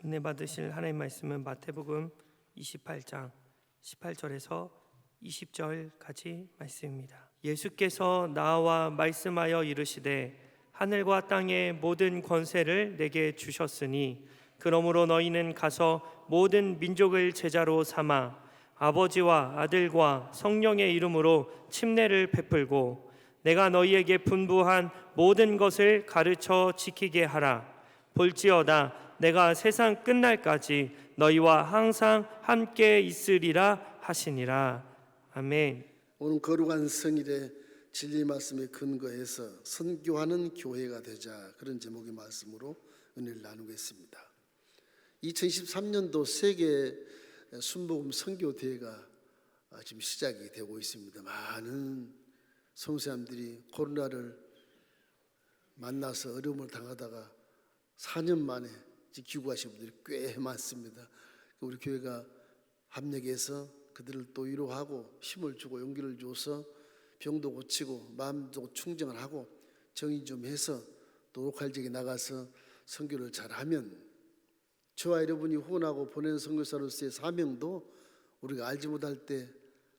은혜 받으실 하나님 말씀은 마태복음 28장 18절에서 20절까지 말씀입니다. 예수께서 나와 말씀하여 이르시되 하늘과 땅의 모든 권세를 내게 주셨으니 그러므로 너희는 가서 모든 민족을 제자로 삼아 아버지와 아들과 성령의 이름으로 침례를 베풀고 내가 너희에게 분부한 모든 것을 가르쳐 지키게 하라. 볼지어다 내가 세상 끝날까지 너희와 항상 함께 있으리라 하시니라. 아멘. 오늘 거룩한 성일의 진리 말씀에 근거해서 선교하는 교회가 되자, 그런 제목의 말씀으로 은혜를 나누겠습니다. 2023년도 세계 순복음 선교대회가 지금 시작이 되고 있습니다. 많은 선교사님들이 코로나를 만나서 어려움을 당하다가 4년 만에 귀국하신 분들이 꽤 많습니다. 우리 교회가 합력해서 그들을 또 위로하고 힘을 주고 용기를 줘서 병도 고치고 마음도 충정을 하고 정의 좀 해서 또 로컬지역에 나가서 선교를 잘하면 저와 여러분이 후원하고 보낸 선교사로서의 사명도 우리가 알지 못할 때,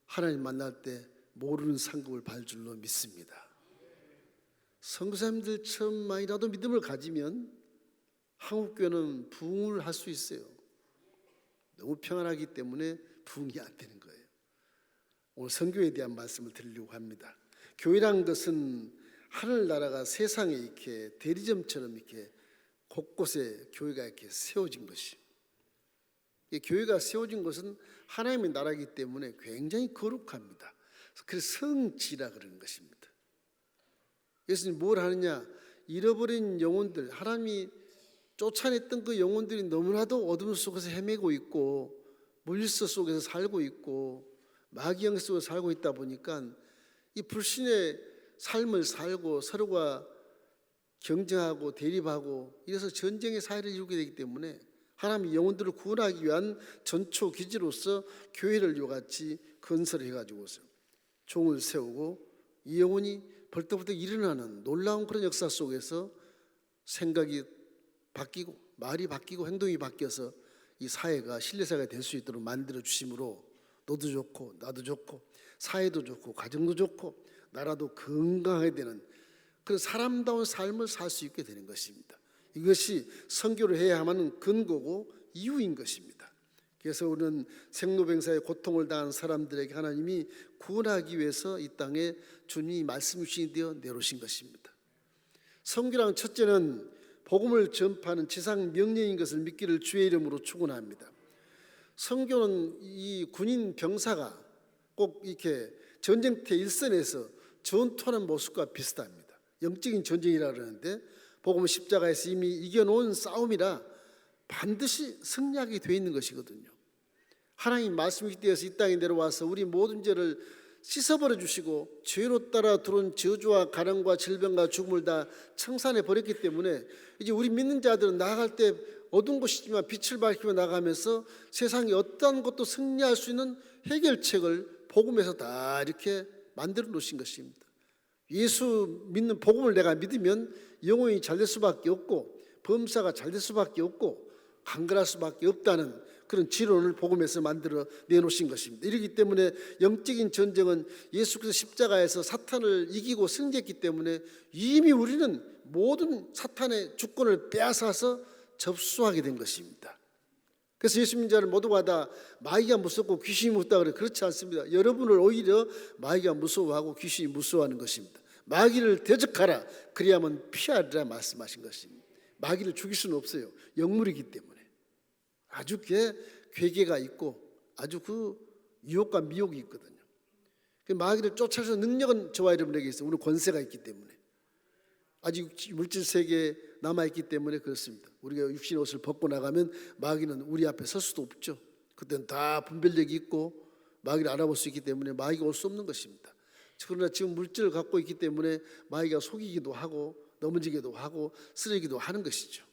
하나님 만날 때 모르는 상급을 받을 줄로 믿습니다. 선교사님들처럼만이라도 믿음을 가지면 한국교회는 부흥을 할 수 있어요. 너무 평안하기 때문에 부흥이 안 되는 거예요. 오늘 선교에 대한 말씀을 드리려고 합니다. 교회란 것은 하늘나라가 세상에 이렇게 대리점처럼 이렇게 곳곳에 교회가 이렇게 세워진 것이, 교회가 세워진 것은 하나님의 나라이기 때문에 굉장히 거룩합니다. 그래서 성지라 그러는 것입니다. 예수님 뭘 하느냐? 잃어버린 영혼들, 하나님이 쫓아냈던 그 영혼들이 너무나도 어둠 속에서 헤매고 있고 물질서 속에서 살고 있고 마귀영 속에서 살고 있다 보니까 이 불신의 삶을 살고 서로가 경쟁하고 대립하고 이래서 전쟁의 사회를 이루게 되기 때문에 하나님이 영혼들을 구원하기 위한 전초 기지로서 교회를 이같이 건설해 가지고서 종을 세우고 이 영혼이 벌떡벌떡 일어나는 놀라운 그런 역사 속에서 생각이 바뀌고 말이 바뀌고 행동이 바뀌어서 이 사회가 신뢰사회가 될 수 있도록 만들어 주심으로 너도 좋고 나도 좋고 사회도 좋고 가정도 좋고 나라도 건강하게 되는 그런 사람다운 삶을 살 수 있게 되는 것입니다. 이것이 선교를 해야 하는 근거고 이유인 것입니다. 그래서 우리는 생로병사의 고통을 당한 사람들에게 하나님이 구원하기 위해서 이 땅에 주님이 말씀 주신 되어 내놓으신 것입니다. 선교랑 첫째는 복음을 전파하는 지상 명령인 것을 믿기를 주의 이름으로 축원합니다. 선교는 이 군인 병사가 꼭 이렇게 전쟁터 일선에서 전투하는 모습과 비슷합니다. 영적인 전쟁이라 그러는데 복음은 십자가에서 이미 이겨놓은 싸움이라 반드시 승리하게 되어 있는 것이거든요. 하나님 말씀이 되어서 이 땅에 내려와서 우리 모든 죄를 씻어버려 주시고 죄로 따라 들어온 저주와 가난과 질병과 죽음을 다 청산해 버렸기 때문에 이제 우리 믿는 자들은 나아갈 때 어두운 곳이지만 빛을 밝히며 나가면서 세상에 어떠한 것도 승리할 수 있는 해결책을 복음에서 다 이렇게 만들어 놓으신 것입니다. 예수 믿는 복음을 내가 믿으면 영혼이 잘 될 수밖에 없고 범사가 잘 될 수밖에 없고 강건할 수밖에 없다는 그런 지론을 복음에서 만들어 내놓으신 것입니다. 이렇기 때문에 영적인 전쟁은 예수께서 십자가에서 사탄을 이기고 승리했기 때문에 이미 우리는 모든 사탄의 주권을 빼앗아서 접수하게 된 것입니다. 그래서 예수 믿는 자를 모두가 다 마귀가 무섭고 귀신이 무섭다 그래. 그렇지 않습니다. 여러분을 오히려 마귀가 무서워하고 귀신이 무서워하는 것입니다. 마귀를 대적하라, 그리하면 피하리라 말씀하신 것입니다. 마귀를 죽일 수는 없어요. 영물이기 때문에. 아주 괴계가 있고 아주 그 유혹과 미혹이 있거든요. 마귀를 쫓아서 능력은 저와 여러분에게 있어요. 우리 권세가 있기 때문에. 아직 물질 세계에 남아있기 때문에 그렇습니다. 우리가 육신의 옷을 벗고 나가면 마귀는 우리 앞에 설 수도 없죠. 그때는 다 분별력이 있고 마귀를 알아볼 수 있기 때문에 마귀가 올 수 없는 것입니다. 그러나 지금 물질을 갖고 있기 때문에 마귀가 속이기도 하고 넘어지기도 하고 쓰레기도 하는 것이죠.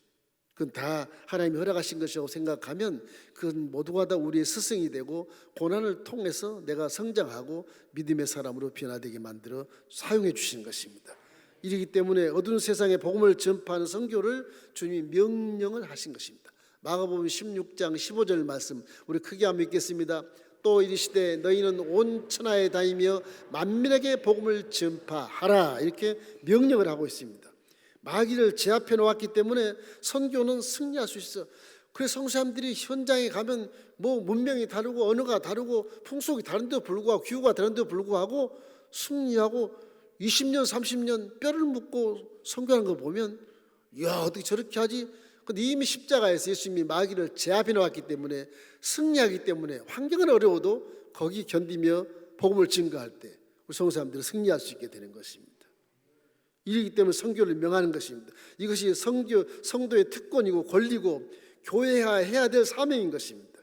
그건 다 하나님이 허락하신 것이라고 생각하면 그건 모두가 다 우리의 스승이 되고 고난을 통해서 내가 성장하고 믿음의 사람으로 변화되게 만들어 사용해 주시는 것입니다. 이렇기 때문에 어두운 세상에 복음을 전파하는 선교를 주님이 명령을 하신 것입니다. 마가복음 16장 15절 말씀 우리 크게 한번 읽겠습니다. 또 이르시되 너희는 온 천하에 다니며 만민에게 복음을 전파하라, 이렇게 명령을 하고 있습니다. 마귀를 제압해 놓았기 때문에 선교는 승리할 수 있어. 그래서 성도 사람들이 현장에 가면 뭐 문명이 다르고 언어가 다르고 풍속이 다른데도 불구하고 기후가 다른데도 불구하고 승리하고 20년 30년 뼈를 묻고 선교하는 거 보면 야, 어떻게 저렇게 하지? 근데 이미 십자가에서 예수님이 마귀를 제압해 놓았기 때문에, 승리하기 때문에 환경은 어려워도 거기 견디며 복음을 증거할 때 우리 성도 사람들은 승리할 수 있게 되는 것입니다. 이러기 때문에 선교를 명하는 것입니다. 이것이 성도의 특권이고 권리고 교회가 해야 될 사명인 것입니다.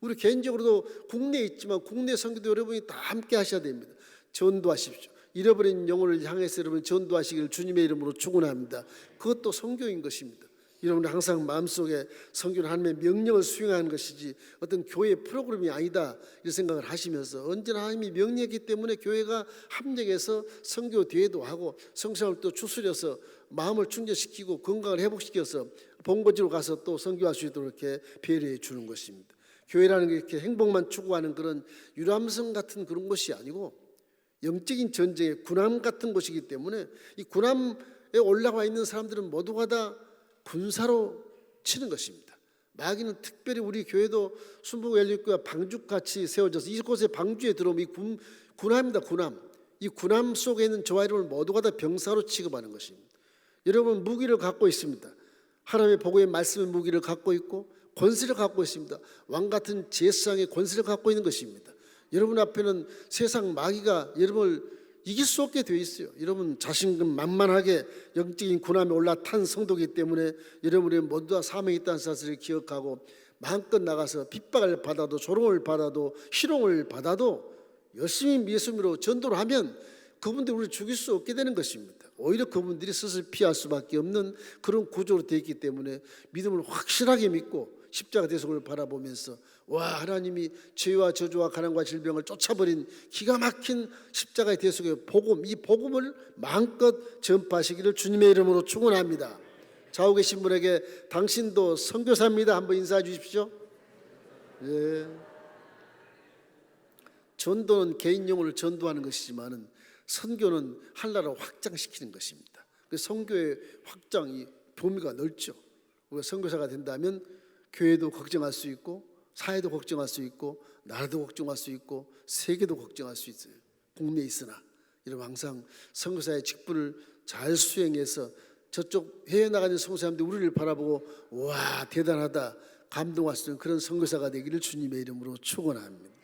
우리 개인적으로도 국내에 있지만 국내 선교도 여러분이 다 함께 하셔야 됩니다. 전도하십시오. 잃어버린 영혼을 향해서 여러분 전도하시기를 주님의 이름으로 축원합니다. 그것도 선교인 것입니다. 여러분은 항상 마음속에 선교는 하나님의 명령을 수행하는 것이지 어떤 교회 프로그램이 아니다, 이런 생각을 하시면서 언제나 하나님이 명령했기 때문에 교회가 합력해서 선교 대회도 하고 성상을 또 추스려서 마음을 충전시키고 건강을 회복시켜서 본거지로 가서 또 선교할 수 있도록 이렇게 배려해 주는 것입니다. 교회라는 게 이렇게 행복만 추구하는 그런 유람선 같은 그런 것이 아니고 영적인 전쟁의 군함 같은 것이기 때문에 이 군함에 올라와 있는 사람들은 모두가 다 군사로 치는 것입니다. 마귀는 특별히 우리 교회도 순복 연립교회와 방주같이 세워져서 이곳에 방주에 들어오면 이 군함입니다. 군함. 이 군함 속에 있는 저와 여러분을 모두가 다 병사로 취급하는 것입니다. 여러분 무기를 갖고 있습니다. 하나님의 복음의 말씀의 무기를 갖고 있고 권세를 갖고 있습니다. 왕 같은 제사장의 권세를 갖고 있는 것입니다. 여러분 앞에는 세상 마귀가 여러분을 이길 수 없게 되어 있어요. 여러분 자신감 만만하게 영적인 군함에 올라탄 성도이기 때문에 여러분이 모두 다 사명이 있다는 사실을 기억하고 마음껏 나가서 핍박을 받아도 조롱을 받아도 희롱을 받아도 열심히 예수님으로 전도를 하면 그분들 우리를 죽일 수 없게 되는 것입니다. 오히려 그분들이 스스로 피할 수밖에 없는 그런 구조로 되어 있기 때문에 믿음을 확실하게 믿고 십자가 대속을 바라보면서 와, 하나님이 죄와 저주와 가난과 질병을 쫓아버린 기가 막힌 십자가의 대속의 복음, 이 복음을 마음껏 전파하시기를 주님의 이름으로 축원합니다. 좌우 계신 분에게 당신도 선교사입니다 한번 인사해 주십시오. 예. 전도는 개인 영혼을 전도하는 것이지만은 선교는 한나라를 확장시키는 것입니다. 그 선교의 확장이 범위가 넓죠. 우리가 선교사가 된다면 교회도 걱정할 수 있고 사회도 걱정할 수 있고 나라도 걱정할 수 있고 세계도 걱정할 수 있어요. 국내에 있으나 여러분 항상 선교사의 직분을 잘 수행해서 저쪽 해외 나가는 선교사님들 우리를 바라보고 와 대단하다 감동할 수 있는 그런 선교사가 되기를 주님의 이름으로 축원합니다.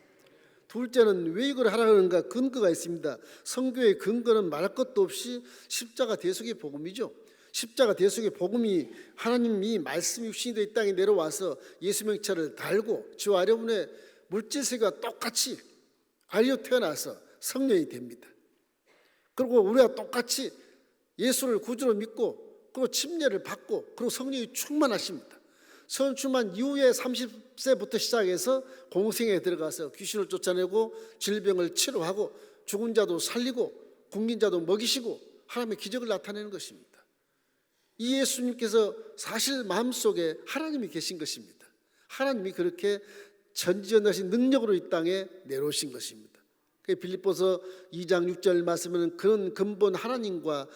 둘째는 왜 이걸 하라는가? 근거가 있습니다. 선교의 근거는 말할 것도 없이 십자가 대속의 복음이죠. 십자가 대속의 복음이 하나님이 말씀 육신이 되어 이 땅에 내려와서 예수 명찰을 달고 저와 여러분의 물질 세계와 똑같이 알려 태어나서 성령이 됩니다. 그리고 우리가 똑같이 예수를 구주로 믿고 그리고 침례를 받고 그리고 성령이 충만하십니다. 성령 충만 이후에 30세부터 시작해서 공생에 들어가서 귀신을 쫓아내고 질병을 치료하고 죽은 자도 살리고 굶긴 자도 먹이시고 하나님의 기적을 나타내는 것입니다. 이 예수님께서 사실 마음속에 하나님이 계신 것입니다. 하나님이 그렇게 전지전능하신 능력으로 이 땅에 내려오신 것입니다. 빌립보서 2장 6절 말씀에는 그런 근본 하나님과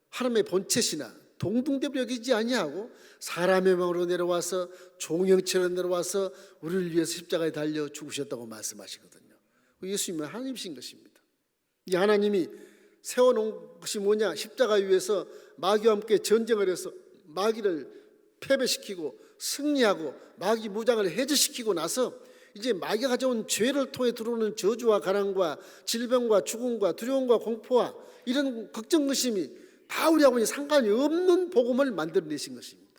하나님의 본체시나 동등되게 여기지 아니하고 사람의 마음으로 내려와서 종형체로 내려와서 우리를 위해서 십자가에 달려 죽으셨다고 말씀하시거든요. 예수님은 하나님이신 것입니다. 이 하나님이 세워놓은 것이 뭐냐? 십자가 위에서 마귀와 함께 전쟁을 해서 마귀를 패배시키고 승리하고 마귀 무장을 해제시키고 나서 이제 마귀가 가져온 죄를 통해 들어오는 저주와 가난과 질병과 죽음과 두려움과 공포와 이런 걱정 의심이 다 우리하고는 상관이 없는 복음을 만들어내신 것입니다.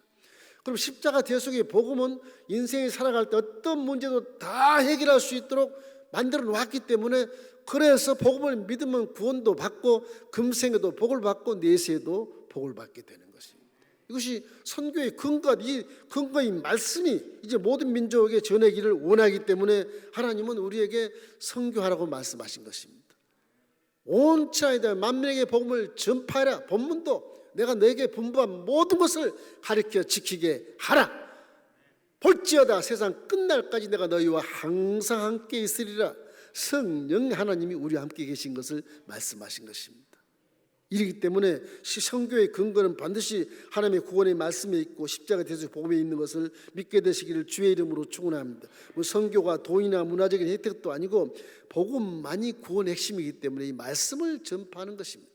그럼 십자가 대속의 복음은 인생에 살아갈 때 어떤 문제도 다 해결할 수 있도록 만들어 놓았기 때문에 그래서 복음을 믿으면 구원도 받고 금생에도 복을 받고 내세에도 복을 받게 되는 것입니다. 이것이 선교의 근거, 이 근거인 말씀이 이제 모든 민족에게 전하기를 원하기 때문에 하나님은 우리에게 선교하라고 말씀하신 것입니다. 온 천하에 대한 만민에게 복음을 전파하라. 본문도 내가 너에게 분부한 모든 것을 가르쳐 지키게 하라. 볼지어다 세상 끝날까지 내가 너희와 항상 함께 있으리라. 성령 하나님이 우리와 함께 계신 것을 말씀하신 것입니다. 이렇기 때문에 성교의 근거는 반드시 하나님의 구원의 말씀에 있고 십자가 대속 복음에 있는 것을 믿게 되시기를 주의 이름으로 축원합니다. 뭐 성교가 돈이나 문화적인 혜택도 아니고 복음만이 구원의 핵심이기 때문에 이 말씀을 전파하는 것입니다.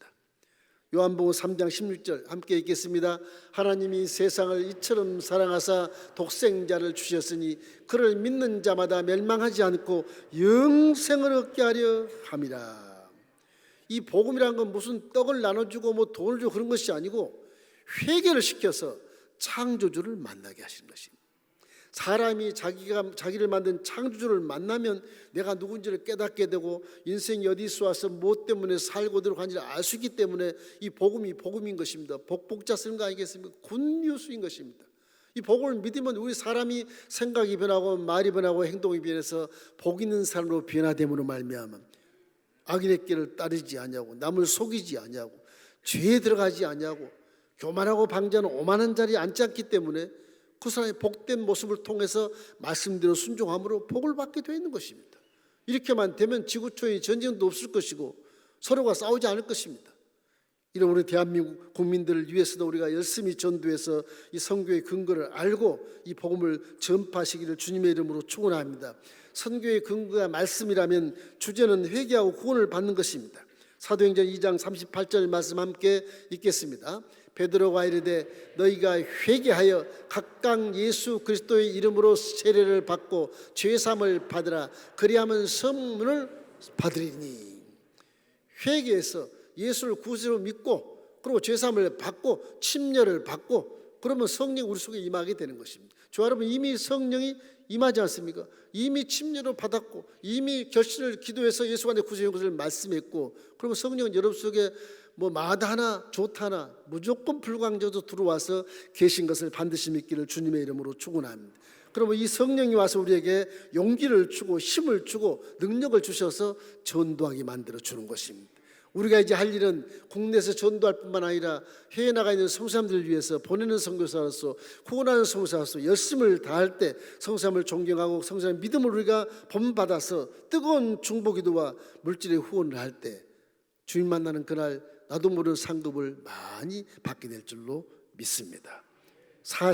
요한복음 3장 16절 함께 읽겠습니다. 하나님이 세상을 이처럼 사랑하사 독생자를 주셨으니 그를 믿는 자마다 멸망하지 않고 영생을 얻게 하려 함이라. 이 복음이라는 건 무슨 떡을 나눠주고 뭐 돈을 주고 그런 것이 아니고 회개를 시켜서 창조주를 만나게 하시는 것입니다. 사람이 자기를 만든 창조주를 만나면 내가 누군지를 깨닫게 되고 인생이 어디서 와서 무엇 때문에 살고 들어가는지를 알 수 있기 때문에 이 복음이 복음인 것입니다. 복자 쓰는 거 아니겠습니까? 굿뉴스인 것입니다. 이 복음을 믿으면 우리 사람이 생각이 변하고 말이 변하고 행동이 변해서 복 있는 사람으로 변화됨으로 말미암아 악인의 길을 따르지 아니하고 남을 속이지 아니하고 죄에 들어가지 아니하고 교만하고 방자는 오만한 자리에 앉지 않기 때문에 그 사람의 복된 모습을 통해서 말씀대로 순종함으로 복을 받게 되어 있는 것입니다. 이렇게만 되면 지구촌이 전쟁도 없을 것이고 서로가 싸우지 않을 것입니다. 이런 우리 대한민국 국민들을 위해서도 우리가 열심히 전도해서 이 선교의 근거를 알고 이 복음을 전파하시기를 주님의 이름으로 축원합니다. 선교의 근거가 말씀이라면 주제는 회개하고 구원을 받는 것입니다. 사도행전 2장 38절 말씀 함께 읽겠습니다. 베드로가 이르되 너희가 회개하여 각각 예수 그리스도의 이름으로 세례를 받고 죄사함을 받으라. 그리하면 선물을 받으리니. 회개해서 예수를 구주로 믿고 그리고 죄사함을 받고 침례를 받고 그러면 성령이 우리 속에 임하게 되는 것입니다. 저 여러분 이미 성령이 임하지 않습니까? 이미 침례로 받았고 이미 결신을 기도해서 예수가 내 구주인 것을 말씀했고 그러면 성령은 여러분 속에 뭐 마다하나 좋다나 무조건 불광적으로 들어와서 계신 것을 반드시 믿기를 주님의 이름으로 축원합니다. 그러면 이 성령이 와서 우리에게 용기를 주고 힘을 주고 능력을 주셔서 전도하게 만들어 주는 것입니다. 우리가 이제 할 일은 국내에서 전도할 뿐만 아니라 해외 나가 있는 성사람들을 위해서 보내는 선교사로서 후원하는 선교사로서 열심을 다할 때 성사람을 존경하고 성사람의 믿음을 우리가 본받아서 뜨거운 중보기도와 물질의 후원을 할 때 주님 만나는 그날 나도 모르는 상급을 많이 받게 될 줄로 믿습니다.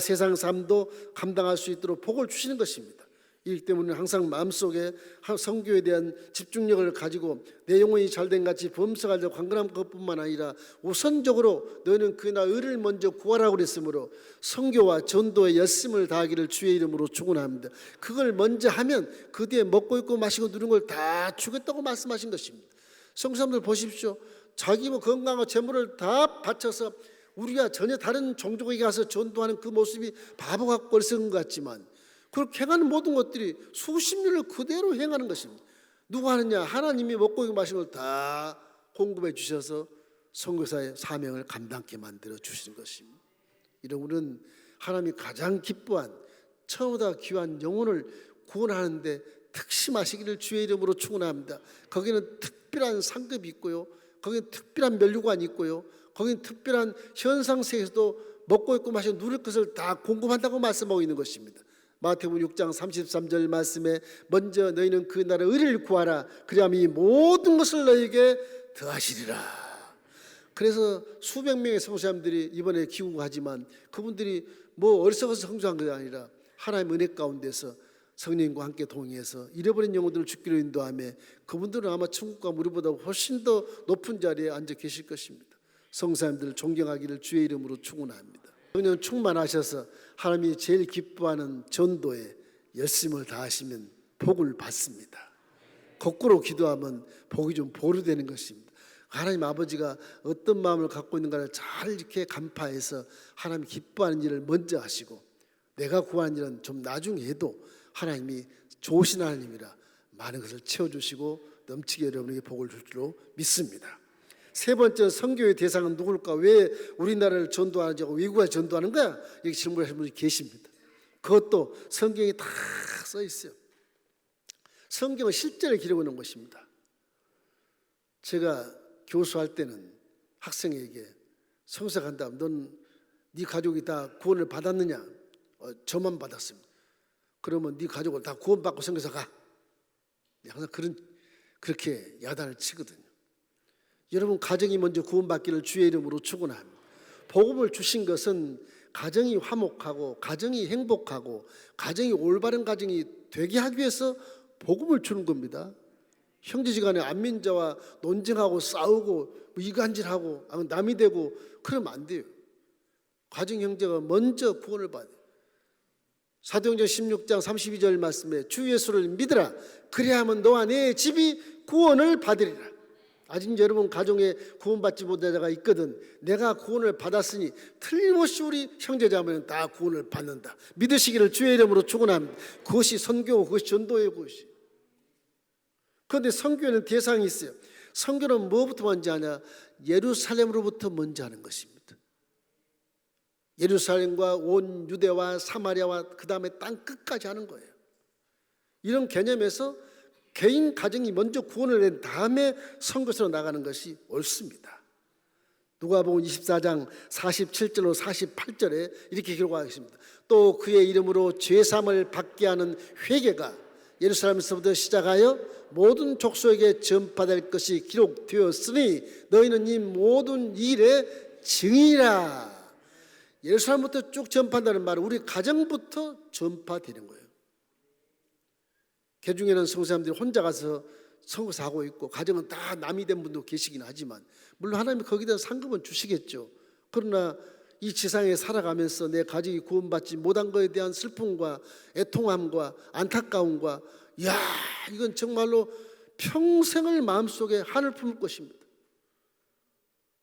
세상 삶도 감당할 수 있도록 복을 주시는 것입니다. 이기 때문에 항상 마음속에 선교에 대한 집중력을 가지고 내 영혼이 잘된 같이 범사가 되고 강건한 것뿐만 아니라 우선적으로 너희는 그나 의를 먼저 구하라고 그랬으므로 선교와 전도에 열심을 다하기를 주의 이름으로 축원합니다. 그걸 먼저 하면 그 뒤에 먹고 입고 마시고 누는 걸 다 주겠다고 말씀하신 것입니다. 성도님들 보십시오. 자기 건강과 재물을 다 바쳐서 우리가 전혀 다른 종족에게 가서 전도하는 그 모습이 바보 같고 어리석은 것 같지만 그렇게 행하는 모든 것들이 수십 년을 그대로 행하는 것입니다. 누가 하느냐? 하나님이 먹고 입고 마시는 걸 다 공급해 주셔서 선교사의 사명을 감당케 만들어 주시는 것입니다. 이런 우리는 하나님이 가장 기뻐한 처음보다 귀한 영혼을 구원하는데 특심하시기를 주의 이름으로 축원합니다. 거기는 특별한 상급이 있고요. 거기는 특별한 면류관이 있고요. 거기는 특별한 현상세에서도 먹고 입고 마시고 누릴 것을 다 공급한다고 말씀하고 있는 것입니다. 마태복음 6장 33절 말씀에 먼저 너희는 그 나라의 의를 구하라. 그리하면 이 모든 것을 너희에게 더하시리라. 그래서 수백 명의 성도사님들이 이번에 귀국하지만 그분들이 뭐 어리석어서 성장한 것이 아니라 하나님의 은혜 가운데서 성령님과 함께 동행해서 잃어버린 영혼들을 죽기로 인도하며 그분들은 아마 천국과 우리보다 훨씬 더 높은 자리에 앉아 계실 것입니다. 성사님들을 존경하기를 주의 이름으로 축원합니다. 성령 충만하셔서 하나님이 제일 기뻐하는 전도에 열심을 다하시면 복을 받습니다. 거꾸로 기도하면 복이 좀 보류되는 것입니다. 하나님 아버지가 어떤 마음을 갖고 있는가를 잘 이렇게 간파해서 하나님 기뻐하는 일을 먼저 하시고 내가 구하는 일은 좀 나중에 해도 하나님이 좋으신 하나님이라 많은 것을 채워주시고 넘치게 여러분에게 복을 줄 줄로 믿습니다. 세 번째 선교의 대상은 누굴까? 왜 우리나라를 전도하는지 외국에 전도하는 거야? 이렇게 질문하시는 분이 계십니다. 그것도 성경에 다 써 있어요. 성경은 실제를 기록해 놓은 것입니다. 제가 교수할 때는 학생에게 성사 간다면 넌 네 가족이 다 구원을 받았느냐? 저만 받았습니다. 그러면 네 가족을 다 구원받고 선교사 가. 항상 그렇게 야단을 치거든요. 여러분, 가정이 먼저 구원받기를 주의 이름으로 축원합니다. 복음을 주신 것은 가정이 화목하고 가정이 행복하고 가정이 올바른 가정이 되게 하기 위해서 복음을 주는 겁니다. 형제지간에 안민자와 논쟁하고 싸우고 이간질하고 남이 되고 그러면 안 돼요. 가정 형제가 먼저 구원을 받아요. 사도행전 16장 32절 말씀에 주 예수를 믿으라. 그리하면 너와 내 집이 구원을 받으리라. 아직 여러분 가정에 구원받지 못한 자가 있거든. 내가 구원을 받았으니 틀림없이 우리 형제자매는 다 구원을 받는다. 믿으시기를 주의 이름으로 축원합니다. 그것이 선교고 그것이 전도예요. 그것이. 그런데 선교에는 대상이 있어요. 선교는 뭐부터 먼저 하냐? 예루살렘으로부터 먼저 하는 것입니다. 예루살렘과 온 유대와 사마리아와 그 다음에 땅 끝까지 하는 거예요. 이런 개념에서 개인 가정이 먼저 구원을 낸 다음에 선교사로 나가는 것이 옳습니다. 누가복음 24장 47절로 48절에 이렇게 기록하고 있습니다. 또 그의 이름으로 죄사함을 받게 하는 회개가 예루살렘에서부터 시작하여 모든 족속에게 전파될 것이 기록되었으니 너희는 이 모든 일의 증이라. 예루살렘부터 쭉 전파한다는 말은 우리 가정부터 전파되는 거예요. 개중에는 선교사님들이 혼자 가서 선교사하고 있고 가정은 다 남이 된 분도 계시긴 하지만 물론 하나님이 거기다 상급은 주시겠죠. 그러나 이 지상에 살아가면서 내 가족이 구원받지 못한 것에 대한 슬픔과 애통함과 안타까움과 이건 정말로 평생을 마음속에 한을 품을 것입니다.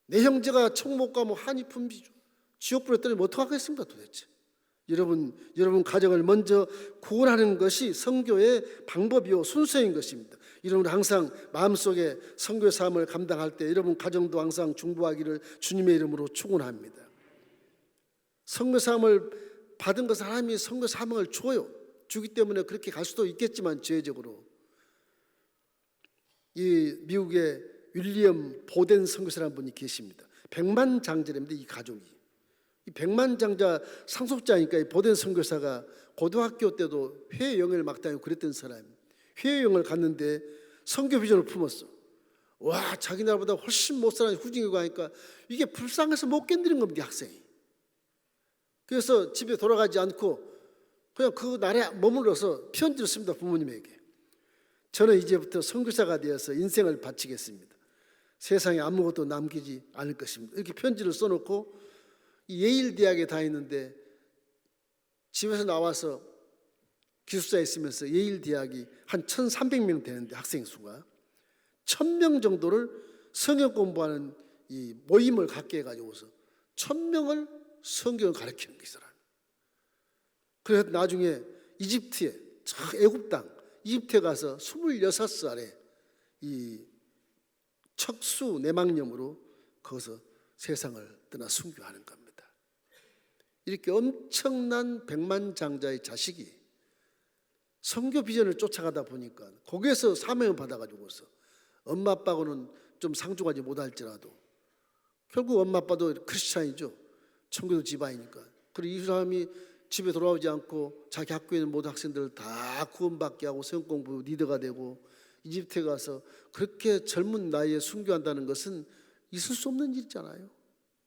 내 형제가 천국 못 가면 한이 품비죠. 지옥불에 떨어지면 어떡하겠습니까 도대체. 여러분 가정을 먼저 구원하는 것이 선교의 방법이요 순서인 것입니다. 여러분 항상 마음속에 선교 사함을 감당할 때 여러분 가정도 항상 중보하기를 주님의 이름으로 축원합니다. 선교 사함을 받은 것은 하나님이 선교 사명을 줘요. 주기 때문에 그렇게 갈 수도 있겠지만 죄적으로 이 미국의 윌리엄 보덴 선교사라는 분이 계십니다. 백만장자입니다. 이 가족이 이 백만장자 상속자니까 이 보덴 선교사가 고등학교 때도 회영을 막 다니고 그랬던 사람. 회영을 갔는데 선교 비전을 품었어. 와, 자기 나라보다 훨씬 못 사는 후진이고 하니까 이게 불쌍해서 못 견디는 겁니다, 학생이. 그래서 집에 돌아가지 않고 그냥 그 나라에 머물러서 편지를 씁니다, 부모님에게. 저는 이제부터 선교사가 되어서 인생을 바치겠습니다. 세상에 아무것도 남기지 않을 것입니다. 이렇게 편지를 써놓고 예일 대학에 다니는데 집에서 나와서 기숙사에 있으면서 예일 대학이 한 1,300명 되는데 학생 수가 1,000명 정도를 성경 공부하는 이 모임을 갖게 해가지고서 1,000명을 성경을 가르치는 게 있어요. 그래서 나중에 이집트에 애굽 땅 이집트에 가서 26살에 이 척수 내막염으로 거기서 세상을 떠나 순교하는 겁니다. 이렇게 엄청난 백만장자의 자식이 선교 비전을 쫓아가다 보니까 거기에서 사명을 받아가지고서 엄마 아빠하고는 좀 상종하지 못할지라도 결국 엄마 아빠도 크리스찬이죠. 청교도 집안이니까. 그리고 이 사람이 집에 돌아오지 않고 자기 학교에 있는 모든 학생들을 다 구원받게 하고 성경 공부 리더가 되고 이집트에 가서 그렇게 젊은 나이에 순교한다는 것은 있을 수 없는 일이잖아요.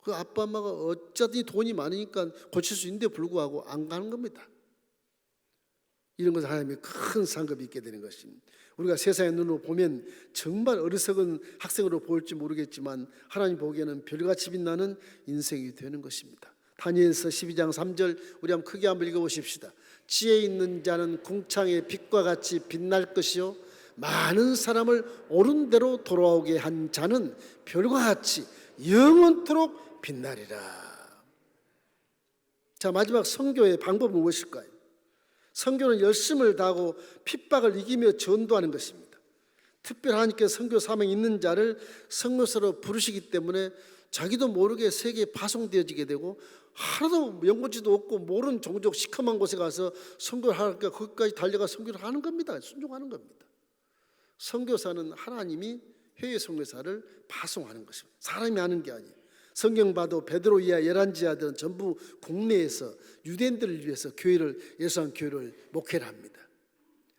그 아빠 엄마가 어쩌든지 돈이 많으니까 고칠 수 있는데 불구하고 안 가는 겁니다. 이런 것은 하나님의 큰 상급이 있게 되는 것입니다. 우리가 세상의 눈으로 보면 정말 어리석은 학생으로 보일지 모르겠지만 하나님 보기에는 별같이 빛나는 인생이 되는 것입니다. 다니엘서 12장 3절 우리 한번 크게 한번 읽어보십시다. 지혜 있는 자는 궁창의 빛과 같이 빛날 것이요 많은 사람을 옳은 대로 돌아오게 한 자는 별과 같이 영원토록 빛나리라. 자, 마지막 선교의 방법은 무엇일까요? 선교는 열심을 다하고 핍박을 이기며 전도하는 것입니다. 특별히 하나님께 선교 사명이 있는 자를 선교사로 부르시기 때문에 자기도 모르게 세계에 파송되어지게 되고 하나도 연고지도 없고 모르는 종족 시커먼 곳에 가서 선교를 하니까 거기까지 달려가 선교를 하는 겁니다. 순종하는 겁니다. 선교사는 하나님이 해외 선교사를 파송하는 것입니다. 사람이 하는 게 아니에요. 성경 봐도 베드로 이하 열한지하들은 전부 국내에서 유대인들을 위해서 교회를 예수한 교회를 목회를 합니다.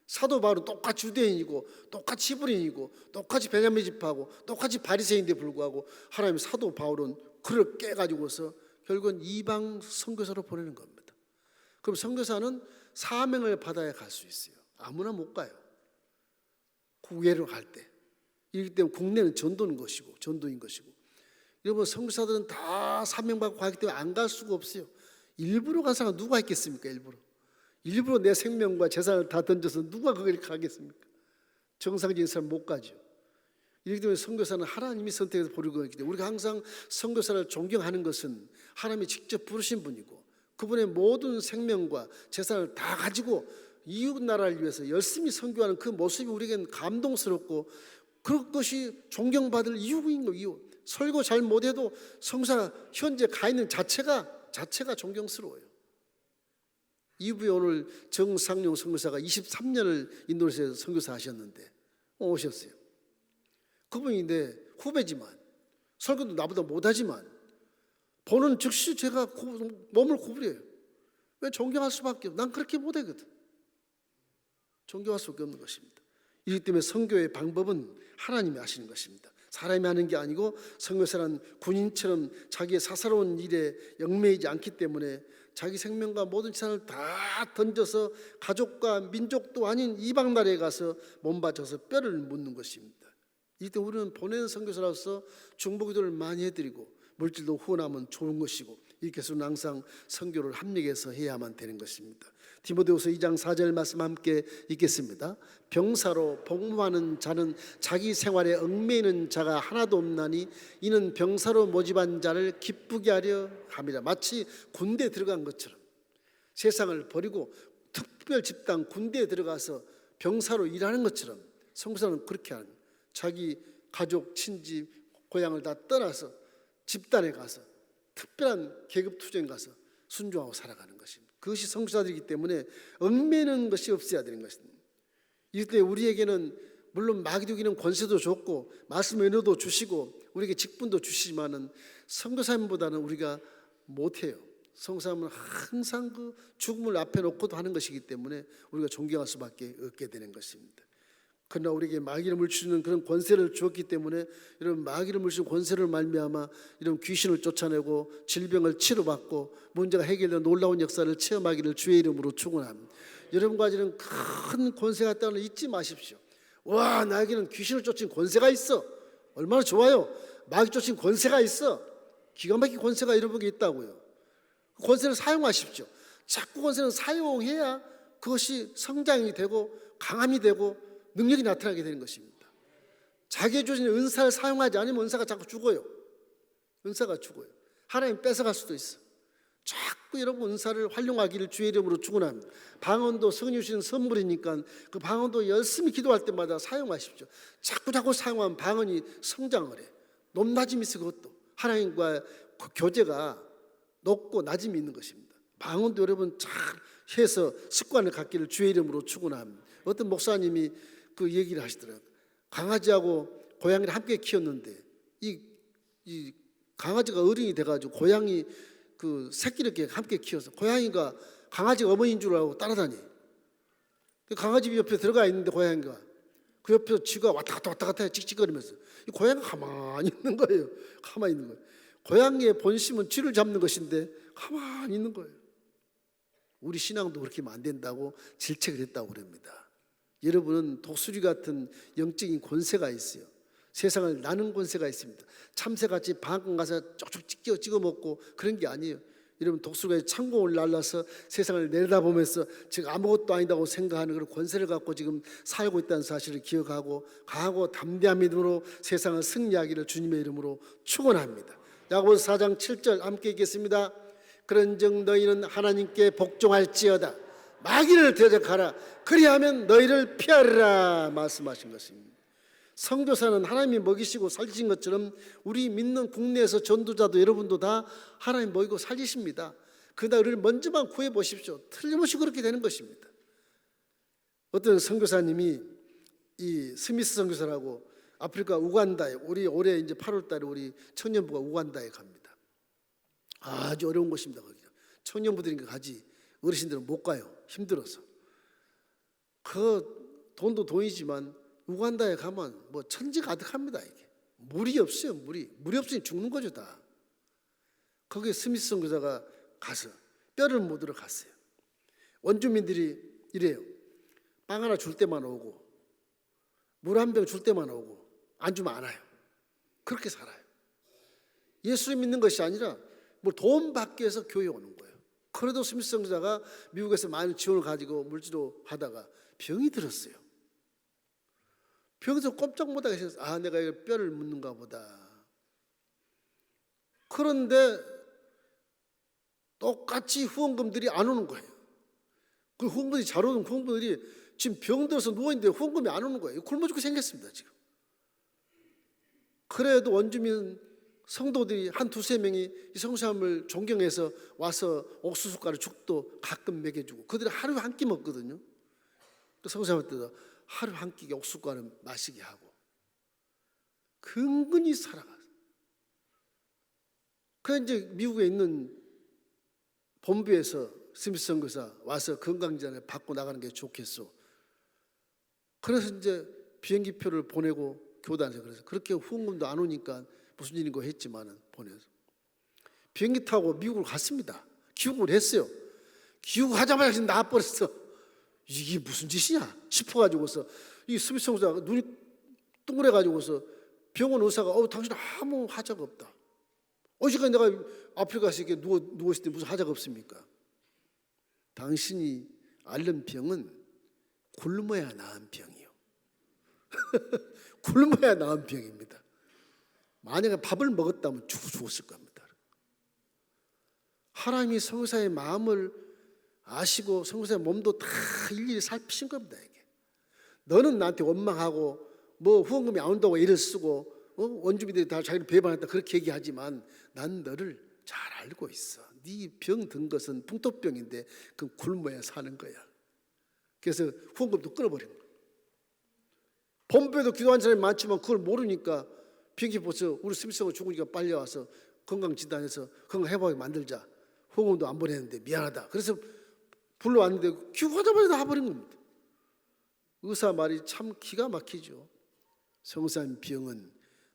사도 바울은 똑같이 유대인이고 똑같이 히브리인이고 똑같이 베냐민 지파고 똑같이 바리새인인데 불구하고 하나님 사도 바울은 그를 깨가지고서 결국은 이방 선교사로 보내는 겁니다. 그럼 선교사는 사명을 받아야 갈 수 있어요. 아무나 못 가요. 국외로 갈 때. 이렇기 때문에 국내는 전도인 것이고 여러분 선교사들은 다 사명받고 가기 때문에 안 갈 수가 없어요. 일부러 간 사람 누가 있겠습니까? 일부러 내 생명과 재산을 다 던져서 누가 거기를 가겠습니까? 정상적인 사람 못 가죠. 이렇기 때문에 선교사는 하나님이 선택해서 부르고 있기 때문에 우리가 항상 선교사를 존경하는 것은 하나님이 직접 부르신 분이고 그분의 모든 생명과 재산을 다 가지고 이웃 나라를 위해서 열심히 선교하는 그 모습이 우리에겐 감동스럽고 그것이 존경받을 이유인 거예요. 설교 잘 못해도 선교사 현재 가 있는 자체가 존경스러워요. 이후에 오늘 정상용 선교사가 23년을 인도네시아에서 선교사 하셨는데 오셨어요. 그분이 내 후배지만 설교도 나보다 못하지만 보는 즉시 제가 몸을 구부려요. 왜? 존경할 수밖에 없어요. 난 그렇게 못하거든. 존경할 수밖에 없는 것입니다. 이기 때문에 선교의 방법은 하나님이 하시는 것입니다. 사람이 하는 게 아니고 선교사는 군인처럼 자기의 사사로운 일에 얽매이지 않기 때문에 자기 생명과 모든 재산을 다 던져서 가족과 민족도 아닌 이방 나라에 가서 몸 바쳐서 뼈를 묻는 것입니다. 이때 우리는 보내는 선교사로서 중보기도를 많이 해드리고 물질도 후원하면 좋은 것이고 이렇게 해서 항상 선교를 합력해서 해야만 되는 것입니다. 디모데후서 2장 4절 말씀 함께 읽겠습니다. 병사로 복무하는 자는 자기 생활에 얽매이는 자가 하나도 없나니 이는 병사로 모집한 자를 기쁘게 하려 함이라. 마치 군대에 들어간 것처럼 세상을 버리고 특별 집단 군대에 들어가서 병사로 일하는 것처럼 선교사는 그렇게 하는, 자기 가족, 친지, 고향을 다 떠나서 집단에 가서 특별한 계급 투쟁에 가서 순종하고 살아가는 것입니다. 그것이 선교사들이기 때문에 얽매이는 것이 없어야 되는 것입니다. 이때 우리에게는 물론 마귀도기는 권세도 줬고 말씀의 은혜도 주시고 우리에게 직분도 주시지만은 선교사님보다는 우리가 못해요. 선교사님은 항상 그 죽음을 앞에 놓고도 하는 것이기 때문에 우리가 존경할 수밖에 없게 되는 것입니다. 그러나 우리에게 마귀를 물리치는 그런 권세를 주었기 때문에 이런 마귀를 물리치는 권세를 말미암아 이런 귀신을 쫓아내고 질병을 치료받고 문제가 해결되는 놀라운 역사를 체험하기를 주의 이름으로 축원합니다. 여러분과 저는 큰 권세가 있다는 걸 잊지 마십시오. 와, 나에게는 귀신을 쫓은 권세가 있어. 얼마나 좋아요. 마귀 쫓은 권세가 있어. 기가 막힌 권세가 여러분에게 있다고요. 권세를 사용하십시오. 자꾸 권세는 사용해야 그것이 성장이 되고 강함이 되고 능력이 나타나게 되는 것입니다. 자기의 주신 은사를 사용하지 않으면 은사가 자꾸 죽어요. 은사가 죽어요. 하나님 뺏어갈 수도 있어. 자꾸 여러분 은사를 활용하기를 주의 이름으로 축원합니다. 방언도 성령이 주신 선물이니까 그 방언도 열심히 기도할 때마다 사용하십시오. 자꾸 사용하면 방언이 성장을 해. 높낮임이 있어. 그것도 하나님과 그 교제가 높고 낮음이 있는 것입니다. 방언도 여러분 잘 해서 습관을 갖기를 주의 이름으로 축원합니다. 어떤 목사님이 그 얘기를 하시더라고요. 강아지하고 고양이를 함께 키웠는데 이 강아지가 어른이 돼가지고 고양이 그 새끼를 이렇게 함께 키워서 고양이가 강아지가 어머니인 줄 알고 따라다니. 그 강아지 옆에 들어가 있는데 고양이가 그 옆에서 쥐가 왔다 갔다 찍찍거리면서 이 고양이가 가만히 있는 거예요. 가만히 있는 거예요. 고양이의 본심은 쥐를 잡는 것인데 가만히 있는 거예요. 우리 신앙도 그렇게 하면 안 된다고 질책을 했다고 그럽니다. 여러분은 독수리 같은 영적인 권세가 있어요. 세상을 나는 권세가 있습니다. 참새같이 방앗간 가서 쪽쪽 찍어 먹고 그런 게 아니에요. 여러분 독수리가 창공을 날라서 세상을 내려다보면서 지금 아무것도 아니다고 생각하는 그런 권세를 갖고 지금 살고 있다는 사실을 기억하고 강하고 담대한 믿음으로 세상을 승리하기를 주님의 이름으로 축원합니다. 야고보서 4장 7절 함께 읽겠습니다. 그런즉 너희는 하나님께 복종할지어다. 마귀를 대적하라. 그리하면 너희를 피하리라 말씀하신 것입니다. 선교사는 하나님이 먹이시고 살리신 것처럼 우리 믿는 국내에서 전도자도 여러분도 다 하나님 먹이고 살리십니다. 그러나 우리를 먼저만 구해 보십시오. 틀림없이 그렇게 되는 것입니다. 어떤 선교사님이 이 스미스 선교사라고 아프리카 우간다에 우리 올해 이제 8월 달에 우리 청년부가 우간다에 갑니다. 아주 어려운 곳입니다. 거기가. 청년부들이니까 가지 어르신들은 못 가요. 힘들어서. 그 돈도 돈이지만 우간다에 가면 뭐 천지 가득합니다. 이게 물이 없어요. 물이 없으니 죽는 거죠 다. 거기에 스미스 선교사가 가서 뼈를 묻으러 갔어요. 원주민들이 이래요. 빵 하나 줄 때만 오고 물 한 병 줄 때만 오고 안 주면 안 와요. 그렇게 살아요. 예수를 믿는 것이 아니라 뭐 돈 받기 위해서 교회에 오는 거예요. 그래도 스미스 선교사가 미국에서 많은 지원을 가지고 물질로 하다가 병이 들었어요. 병에서 꼼짝 못하게 생겼어요. 아, 내가 이거 뼈를 묻는가 보다. 그런데 똑같이 후원금들이 안 오는 거예요. 그 후원금들이 잘 오는 후원금들이 지금 병 들어서 누워있는데 후원금이 안 오는 거예요. 굶어 죽게 생겼습니다 지금. 그래도 원주민 성도들이 한 두세 명이 이 성사함을 존경해서 와서 옥수수가루 죽도 가끔 먹여주고 그들이 하루에 한 끼 먹거든요. 그 성사할 때도 하루 한 끼 옥수수가루 마시게 하고 근근히 살아가서. 그래 이제 미국에 있는 본부에서 스미스 선교사 와서 건강진단을 받고 나가는 게 좋겠소. 그래서 이제 비행기표를 보내고 교단에서 그래서 그렇게 후원금도 안 오니까 무슨 일인고 했지만은 보내서 비행기 타고 미국을 갔습니다. 귀국을 했어요. 귀국하자마자 지금 나와버렸어. 이게 무슨 짓이냐 싶어가지고서 이 스미스 선교사가 눈이 둥그래가지고서 병원 의사가 당신 아무 하자가 없다. 어제까지 내가 아프리카에서 이렇게 누워있을 때 무슨 하자가 없습니까? 당신이 앓는 병은 굶어야 나은 병이요. 굶어야 나은 병입니다. 만약에 밥을 먹었다면 죽었을 겁니다. 하나님이 선교사의 마음을 아시고 선교사의 몸도 다 일일이 살피신 겁니다. 이게. 너는 나한테 원망하고 뭐 후원금이 안 온다고 애를 쓰고 원주민들이 다 자기를 배반했다 그렇게 얘기하지만 난 너를 잘 알고 있어. 네 병 든 것은 풍토병인데 그건 굶어야 사는 거야. 그래서 후원금도 끊어버린 거야. 본부에도 기도한 사람이 많지만 그걸 모르니까 비행기 보서 우리 스미스가 죽으니까 빨리 와서 건강진단해서 건강해보게 만들자. 후원금도 안 보냈는데 미안하다. 그래서 불러왔는데 귀국하자마자 나와버린 겁니다. 의사 말이 참 기가 막히죠. 성산 병은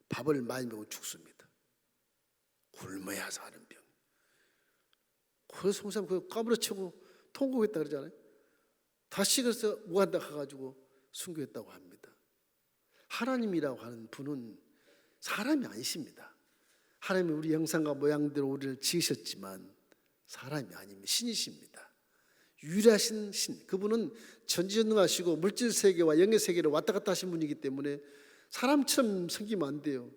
밥을 많이 먹고 죽습니다. 굶어야 사는 병. 그래서 성산 그거 까무러치고 통곡했다 그러잖아요. 다시 그래서 우간다 가가지고 순교했다고 합니다. 하나님이라고 하는 분은 사람이 아니십니다. 하나님이 우리 형상과 모양대로 우리를 지으셨지만 사람이 아닙니다. 신이십니다. 유일하신 신. 그분은 전지전능하시고 물질 세계와 영의 세계를 왔다 갔다 하신 분이기 때문에 사람처럼 생기면 안 돼요.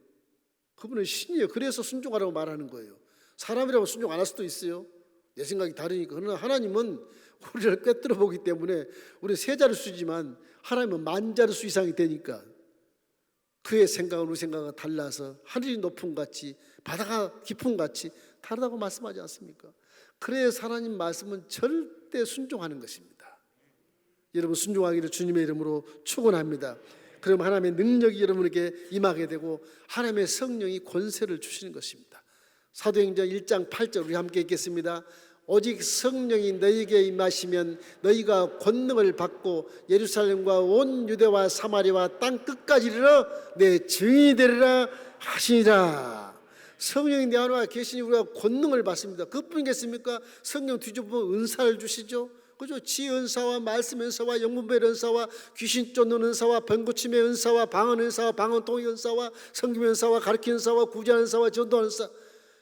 그분은 신이에요. 그래서 순종하라고 말하는 거예요. 사람이라고 순종 안 할 수도 있어요. 내 생각이 다르니까. 그러나 하나님은 우리를 꿰뚫어 보기 때문에 우리 세 자릿수지만 하나님은 만 자릿수 이상이 되니까 그의 생각은 우리 생각과 달라서 하늘이 높은 같이 바다가 깊은 같이 다르다고 말씀하지 않습니까? 그래서 하나님 말씀은 절대 순종하는 것입니다. 여러분 순종하기를 주님의 이름으로 축원합니다. 그럼 하나님의 능력이 여러분에게 임하게 되고 하나님의 성령이 권세를 주시는 것입니다. 사도행전 1장 8절 우리 함께 읽겠습니다. 오직 성령이 너희에게 임하시면 너희가 권능을 받고 예루살렘과 온 유대와 사마리아와 땅 끝까지 이르러 내 증인이 되리라 하시니라. 성령이 내 안에 계시니 우리가 권능을 받습니다. 그뿐이겠습니까? 성령 뒤져보면 은사를 주시죠. 그죠? 지 은사와 말씀 은사와 영분별 은사와 귀신 쫓는 은사와 병고침의 은사와 방언 은사와 방언통의 은사와 성김 은사와 가르치는 은사와 구제하는 은사와 전도하는 은사,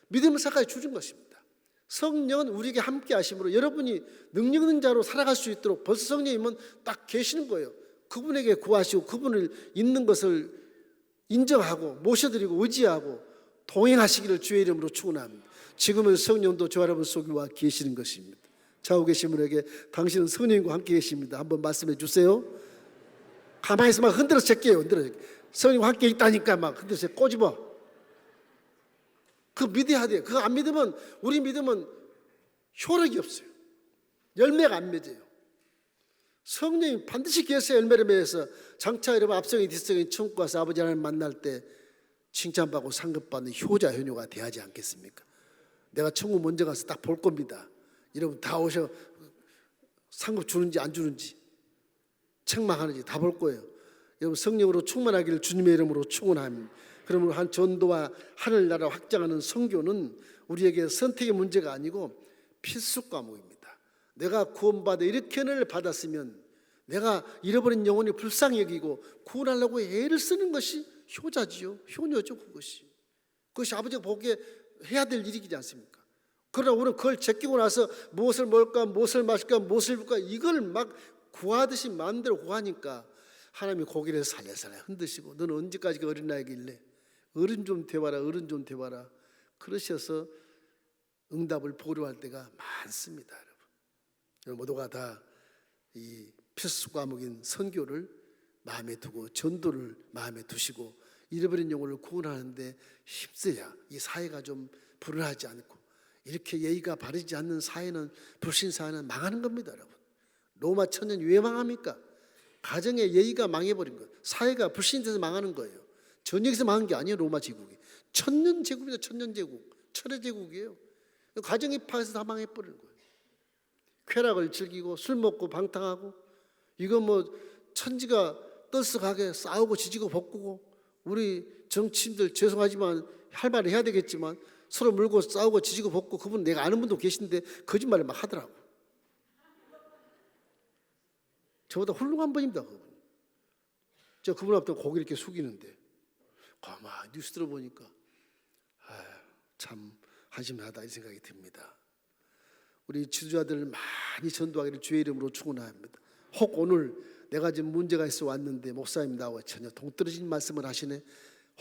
믿음 은사까지 주신 것입니다. 성령은 우리에게 함께 하심으로 여러분이 능력 있는 자로 살아갈 수 있도록 벌써 성령님은 딱 계시는 거예요. 그분에게 구하시고 그분을 있는 것을 인정하고 모셔드리고 의지하고 동행하시기를 주의 이름으로 축원합니다. 지금은 성령도 저 여러분 속에 와 계시는 것입니다. 자고 계신 분에게 당신은 성령님과 함께 계십니다. 한번 말씀해 주세요. 가만히 있으면 흔들어서 제껴요. 흔들어서 성령님과 함께 있다니까 막 흔들어서 꼬집어. 그 믿어야 돼. 그거 안 믿으면 우리 믿음은 효력이 없어요. 열매가 안 맺어요. 성령이 반드시 계세요. 열매를 맺어서 장차 여러분 앞성이 뒷성이 천국 가서 아버지 하나님 만날 때 칭찬받고 상급받는 효자 효녀가 돼야지 않겠습니까? 내가 천국 먼저 가서 딱 볼 겁니다. 여러분 다 오셔 상급 주는지 안 주는지 책망하는지 다 볼 거예요. 여러분 성령으로 충만하기를 주님의 이름으로 축원합니다. 그러면 한 전도와 하늘나라 확장하는 선교는 우리에게 선택의 문제가 아니고 필수 과목입니다. 내가 구원받아 이렇게 은혜를 받았으면 내가 잃어버린 영혼이 불쌍히 여기고 구원하려고 애를 쓰는 것이 효자지요, 효녀죠. 그것이 아버지가 보기에 해야 될 일이지 않습니까? 그러나 우리는 그걸 제끼고 나서 무엇을 먹을까, 무엇을 마실까, 무엇을 입을까 이걸 막 구하듯이 마음대로 구하니까 하나님이 고개를 살살살 흔드시고 너는 언제까지 어린아이길래 어른 좀 돼봐라, 어른 좀 돼봐라 그러셔서 응답을 보류할 때가 많습니다. 여러분 모두가 다 이 필수 과목인 선교를 마음에 두고 전도를 마음에 두시고 잃어버린 영혼을 구원하는데 힘써야 이 사회가 좀 불안하지 않고 이렇게 예의가 바르지 않는 사회는 불신 사회는 망하는 겁니다. 여러분 로마 천년이 왜 망합니까? 가정의 예의가 망해버린 거예요. 사회가 불신돼서 망하는 거예요. 전역에서 망한 게 아니에요. 로마 제국이 천년 제국입니다. 천년 제국, 철의 제국이에요. 가정이 파해서 다 망해버리는 거예요. 쾌락을 즐기고 술 먹고 방탕하고 이거 뭐 천지가 떠들썩하게 싸우고 지지고 볶고 우리 정치인들 죄송하지만 할 말을 해야 되겠지만 서로 물고 싸우고 지지고 볶고 그분 내가 아는 분도 계신데 거짓말을 막 하더라고. 저보다 훌륭한 분입니다. 그분. 저 그분 앞에 고개 이렇게 숙이는데 가만 뉴스 들어보니까 참 한심하다 이 생각이 듭니다. 우리 지도자들 많이 전도하기를 주의 이름으로 축원합니다. 혹 오늘 내가 지금 문제가 있어 왔는데 목사님 나와 전혀 동떨어진 말씀을 하시네.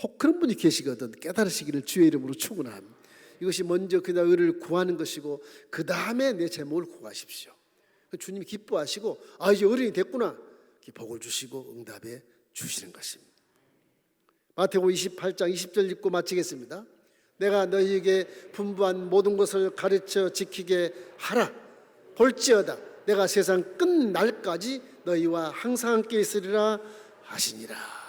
혹 그런 분이 계시거든. 깨달으시기를 주의 이름으로 축원합니다. 이것이 먼저 그냥 의를 구하는 것이고 그 다음에 내 제목을 구하십시오. 주님이 기뻐하시고 이제 어른이 됐구나 복을 주시고 응답해 주시는 것입니다. 마태복음 28장 20절 읽고 마치겠습니다. 내가 너희에게 분부한 모든 것을 가르쳐 지키게 하라. 볼지어다 내가 세상 끝날까지 너희와 항상 함께 있으리라 하시니라.